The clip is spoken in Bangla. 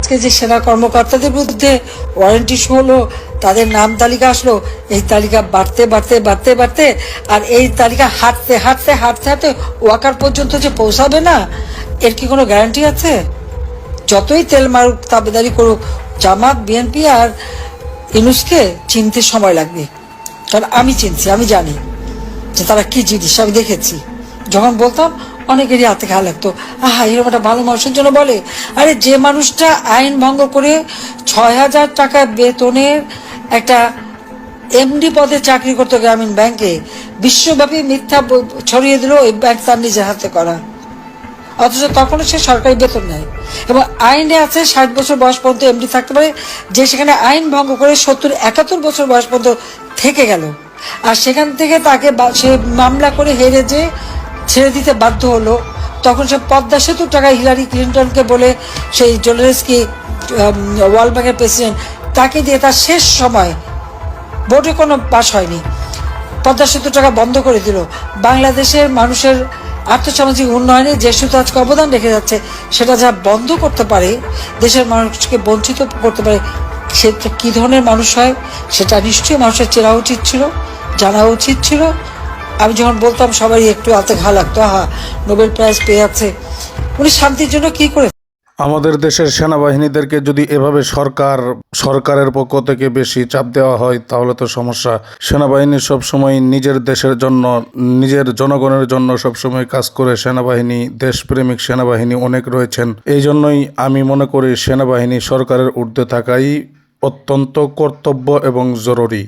আজকে যে সেনা কর্মকর্তাদের বিরুদ্ধে ওয়ারেন্ট ইস্যু হলো, তাদের নাম তালিকা আসলো, এই তালিকা বাড়তে বাড়তে বাড়তে বাড়তে আর এই তালিকা হাঁটতে হাঁটতে হাঁটতে হাঁটতে ওয়াকার পর্যন্ত যে পৌঁছাবে না, এর কি কোনো গ্যারান্টি আছে? যতই তেল মারুক তাবেদারি করুক, জামাত বিএনপি আর ইউনূসকে চিনতে সময় লাগবে। কারণ আমি চিনছি, আমি জানি যে তারা কি জিনিস, আমি দেখেছি। যখন বলতাম অনেকেরই হাতে ঘা লাগতো, আহা এরকম একটা ভালো মানুষের জন্য বলে। আরে যে মানুষটা আইন ভঙ্গ করে ৬,০০০ টাকা বেতনের একটা এমডি পদে চাকরি করতো গ্রামীণ ব্যাংকে, বিশ্বব্যাপী মিথ্যা ছড়িয়ে দিল ওই ব্যাংক তার নিজের হাতে করা, অথচ তখনও সে সরকারি বেতন নেয়। এবং আইনে আছে ৬০ বছর বয়স পর্যন্ত এমডি থাকতে পারে, যে সেখানে আইন ভঙ্গ করে ৭০-৭১ বছর বয়স পর্যন্ত থেকে গেল। আর সেখান থেকে তাকে সে মামলা করে হেরে যে ছেড়ে দিতে বাধ্য হলো, তখন সে পদ্মা সেতুর টাকা হিলারি ক্লিন্টনকে বলে, সেই জোলেনস্কি ওয়ার্ল্ড ব্যাংকের প্রেসিডেন্ট, তাকে দিয়ে তার শেষ সময় ভোটে কোনো পাস হয়নি, পদ্মা সেতুর টাকা বন্ধ করে দিল। বাংলাদেশের মানুষের আর্থসামাজিক উন্নয়নে যে শুধু আজকে অবদান রেখে যাচ্ছে, সেটা যা বন্ধ করতে পারে, দেশের মানুষকে বঞ্চিত করতে পারে, সে কী ধরনের মানুষ হয় সেটা নিশ্চয়ই মানুষের চেনা উচিত ছিল, জানা উচিত ছিল। আমি যখন বলতাম সবারই একটু হাতে ঘা লাগতো, আহা নোবেল প্রাইজ পেয়ে যাচ্ছে। উনি শান্তির জন্য কি করে? আমাদের দেশের সেনাবাহিনীদেরকে যদি এভাবে সরকারের পক্ষ থেকে বেশি চাপ দেওয়া হয়, তাহলে তো সমস্যা। সেনাবাহিনী সবসময় নিজের দেশের জন্য, নিজের জনগণের জন্য সবসময় কাজ করে। সেনাবাহিনী, দেশপ্রেমিক সেনাবাহিনী অনেক রয়েছেন। এই জন্যই আমি মনে করি সেনাবাহিনী সরকারের ঊর্ধ্বে থাকাই অত্যন্ত কর্তব্য এবং জরুরি।